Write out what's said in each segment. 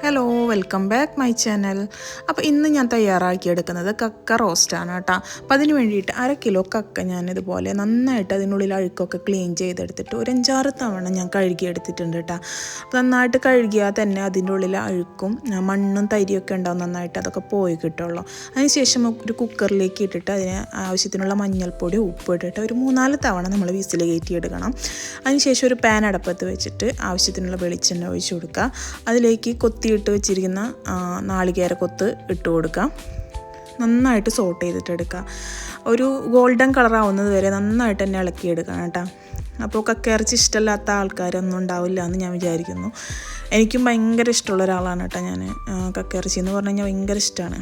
Hello welcome back my channel. അപ്പോൾ ഇന്ന് ഞാൻ തയ്യാറാക്കിയെടുക്കുന്നത് കക്ക റോസ്റ്റാണ് കേട്ടോ. അപ്പോൾ അതിന് വേണ്ടിയിട്ട് 1/2 കിലോ കക്ക ഞാനിതുപോലെ നന്നായിട്ട് അതിനുള്ളിൽ അഴുക്കൊക്കെ ക്ലീൻ ചെയ്തെടുത്തിട്ട് ഒരു 5-6 തവണ ഞാൻ കഴുകിയെടുത്തിട്ടുണ്ട് കേട്ടോ. അപ്പോൾ നന്നായിട്ട് കഴുകിയാൽ തന്നെ അതിൻ്റെ ഉള്ളിൽ അഴുക്കും മണ്ണും തരിയൊക്കെ ഉണ്ടാവും, നന്നായിട്ട് അതൊക്കെ പോയി കിട്ടുള്ളൂ. അതിനുശേഷം ഒരു കുക്കറിലേക്ക് ഇട്ടിട്ട് അതിന് ആവശ്യത്തിനുള്ള മഞ്ഞൾപ്പൊടി ഉപ്പ് ഇട്ടിട്ട് ഒരു 3-4 തവണ നമ്മൾ വിസിൽ കയറ്റിയെടുക്കണം. അതിനുശേഷം ഒരു പാൻ അടുപ്പത്ത് വെച്ചിട്ട് ആവശ്യത്തിനുള്ള വെളിച്ചെണ്ണ ഒഴിച്ച് കൊടുക്കുക. അതിലേക്ക് കൊത്തിയിട്ട് വെച്ചിരിക്കുന്ന നാളികേര കൊത്ത് ഇട്ട് കൊടുക്കാം. നന്നായിട്ട് സോട്ട് ചെയ്തിട്ടെടുക്കുക. ഒരു ഗോൾഡൻ കളറാവുന്നത് വരെ നന്നായിട്ട് തന്നെ ഇളക്കിയെടുക്കണം കേട്ടോ. അപ്പോൾ കക്കയിറച്ചി ഇഷ്ടമില്ലാത്ത ആൾക്കാരൊന്നും ഉണ്ടാവില്ല എന്ന് ഞാൻ വിചാരിക്കുന്നു. എനിക്കും ഭയങ്കര ഇഷ്ടമുള്ള ഒരാളാണ് കേട്ടോ ഞാൻ. കക്കയിറച്ചി എന്ന് പറഞ്ഞു കഴിഞ്ഞാൽ ഭയങ്കര ഇഷ്ടമാണ്.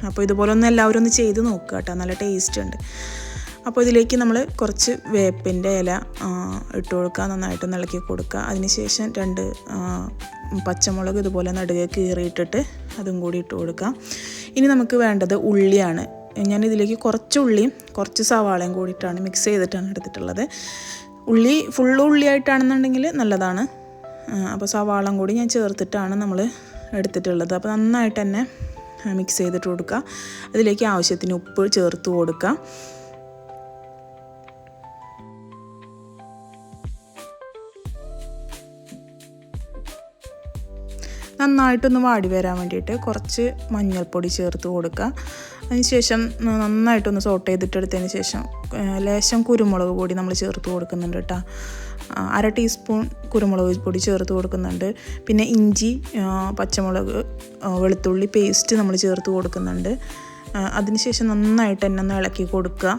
അപ്പോൾ ഇതുപോലെ ഒന്ന് എല്ലാവരും ഒന്ന് ചെയ്ത് നോക്കുക കേട്ടോ, നല്ല ടേസ്റ്റ് ഉണ്ട്. അപ്പോൾ ഇതിലേക്ക് നമ്മൾ കുറച്ച് വേപ്പിൻ്റെ ഇല ഇട്ട് കൊടുക്കുക, നന്നായിട്ട് ഇളക്കി കൊടുക്കുക. അതിനുശേഷം 2 പച്ചമുളക് ഇതുപോലെ നടുകെ കീറിയിട്ടിട്ട് അതും കൂടി ഇട്ട് കൊടുക്കുക. ഇനി നമുക്ക് വേണ്ടത് ഉള്ളിയാണ്. ഞാനിതിലേക്ക് കുറച്ച് ഉള്ളിയും കുറച്ച് സവാളയും കൂടിയിട്ടാണ് മിക്സ് ചെയ്തിട്ടാണ് എടുത്തിട്ടുള്ളത്. ഉള്ളി ഫുള്ള് ഉള്ളിയായിട്ടാണെന്നുണ്ടെങ്കിൽ നല്ലതാണ്. അപ്പോൾ സവാളം കൂടി ഞാൻ ചേർത്തിട്ടാണ് നമ്മൾ എടുത്തിട്ടുള്ളത്. അപ്പോൾ നന്നായിട്ട് തന്നെ മിക്സ് ചെയ്തിട്ട് കൊടുക്കുക. അതിലേക്ക് ആവശ്യത്തിന് ഉപ്പ് ചേർത്ത് കൊടുക്കുക. നന്നായിട്ടൊന്ന് വാടി വരാൻ വേണ്ടിയിട്ട് കുറച്ച് മഞ്ഞൾപ്പൊടി ചേർത്ത് കൊടുക്കുക. അതിനുശേഷം നന്നായിട്ടൊന്ന് സോട്ട് ചെയ്തിട്ടെടുത്തതിന് ശേഷം ലേശം കുരുമുളക് പൊടി നമ്മൾ ചേർത്ത് കൊടുക്കുന്നുണ്ട് കേട്ടോ. 1/2 ടീസ്പൂൺ കുരുമുളക് പൊടി ചേർത്ത് കൊടുക്കുന്നുണ്ട്. പിന്നെ ഇഞ്ചി, പച്ചമുളക്, വെളുത്തുള്ളി പേസ്റ്റ് നമ്മൾ ചേർത്ത് കൊടുക്കുന്നുണ്ട്. അതിനുശേഷം നന്നായിട്ട് തന്നെ ഒന്ന് ഇളക്കി കൊടുക്കുക.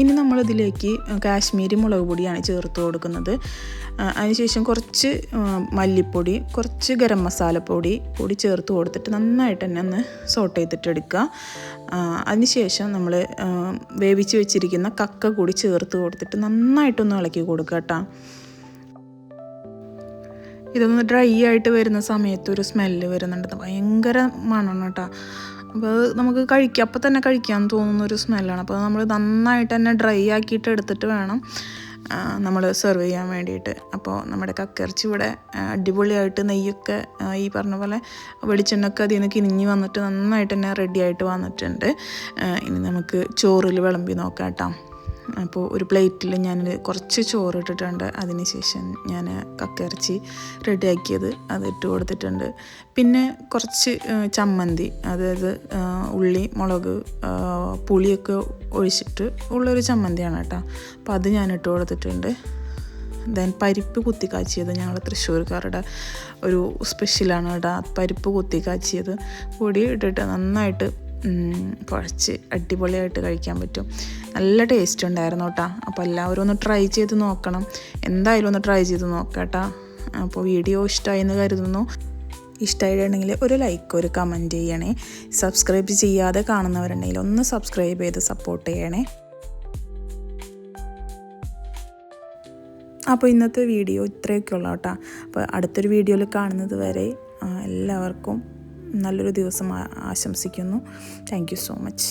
ഇനി നമ്മളിതിലേക്ക് കാശ്മീരി മുളക് പൊടിയാണ് ചേർത്ത് കൊടുക്കുന്നത്. അതിനുശേഷം കുറച്ച് മല്ലിപ്പൊടി, കുറച്ച് ഗരം മസാലപ്പൊടി ചേർത്ത് കൊടുത്തിട്ട് നന്നായിട്ട് തന്നെ ഒന്ന് സോട്ട് ചെയ്തിട്ടെടുക്കുക. അതിനുശേഷം നമ്മൾ വേവിച്ച് വെച്ചിരിക്കുന്ന കക്ക കൂടി ചേർത്ത് കൊടുത്തിട്ട് നന്നായിട്ടൊന്ന് ഇളക്കി കൊടുക്കുക കേട്ടോ. ഇതൊന്ന് ഡ്രൈ ആയിട്ട് വരുന്ന സമയത്ത് ഒരു സ്മെല്ല് വരുന്നുണ്ട്, ഭയങ്കര മണമാണ് കേട്ടോ. അപ്പോൾ അത് നമുക്ക് അപ്പോൾ തന്നെ കഴിക്കാൻ തോന്നുന്നൊരു സ്മെല്ലാണ്. അപ്പോൾ നമ്മൾ നന്നായിട്ട് തന്നെ ഡ്രൈ ആക്കിയിട്ട് എടുത്തിട്ട് വേണം നമ്മൾ സെർവ് ചെയ്യാൻ വേണ്ടിയിട്ട്. അപ്പോൾ നമ്മുടെ കക്കയിറച്ചി ഇവിടെ അടിപൊളിയായിട്ട് നെയ്യൊക്കെ ഈ പറഞ്ഞ പോലെ വെളിച്ചെണ്ണയൊക്കെ അതിൽ നിന്ന് കിനിഞ്ഞ് വന്നിട്ട് നന്നായിട്ട് തന്നെ റെഡി ആയിട്ട് വന്നിട്ടുണ്ട്. ഇനി നമുക്ക് ചോറിൽ വിളമ്പി നോക്കാം കേട്ടോ. അപ്പോൾ ഒരു പ്ലേറ്റിൽ ഞാൻ കുറച്ച് ചോറ് ഇട്ടിട്ടുണ്ട്. അതിനുശേഷം ഞാൻ കക്കയിറച്ചി റെഡിയാക്കിയത് അത് ഇട്ട് കൊടുത്തിട്ടുണ്ട്. പിന്നെ കുറച്ച് ചമ്മന്തി, അതായത് ഉള്ളി, മുളക്, പുളിയൊക്കെ ഒഴിച്ചിട്ട് ഉള്ളൊരു ചമ്മന്തിയാണ് കേട്ടോ. അപ്പോൾ അത് ഞാൻ ഇട്ട് കൊടുത്തിട്ടുണ്ട്. ദെൻ പരിപ്പ് കുത്തിക്കാച്ചിയത് ഞങ്ങൾ തൃശ്ശൂർക്കാരുടെ ഒരു സ്പെഷ്യലാണ് കേട്ടോ. പരിപ്പ് കുത്തിക്കാച്ചിയത് കൂടി ഇട്ടിട്ട് നന്നായിട്ട് കുഴച്ച് അടിപൊളിയായിട്ട് കഴിക്കാൻ പറ്റും. നല്ല ടേസ്റ്റ് ഉണ്ടായിരുന്നു കേട്ടോ. അപ്പോൾ എല്ലാവരും ഒന്ന് ട്രൈ ചെയ്ത് നോക്കണം, എന്തായാലും ഒന്ന് ട്രൈ ചെയ്ത് നോക്കാം കേട്ടോ. അപ്പോൾ വീഡിയോ ഇഷ്ടമായി എന്ന് കരുതുന്നു. ഇഷ്ടമായിട്ടുണ്ടെങ്കിൽ ഒരു ലൈക്ക്, ഒരു കമൻറ്റ് ചെയ്യണേ. സബ്സ്ക്രൈബ് ചെയ്യാതെ കാണുന്നവരുണ്ടെങ്കിൽ ഒന്ന് സബ്സ്ക്രൈബ് ചെയ്ത് സപ്പോർട്ട് ചെയ്യണേ. അപ്പോൾ ഇന്നത്തെ വീഡിയോ ഇത്രയൊക്കെ ഉള്ളൂ കേട്ടോ. അപ്പോൾ അടുത്തൊരു വീഡിയോയിൽ കാണുന്നത് വരെ എല്ലാവർക്കും നല്ലൊരു ദിവസം ആശംസിക്കുന്നു. Thank you so much.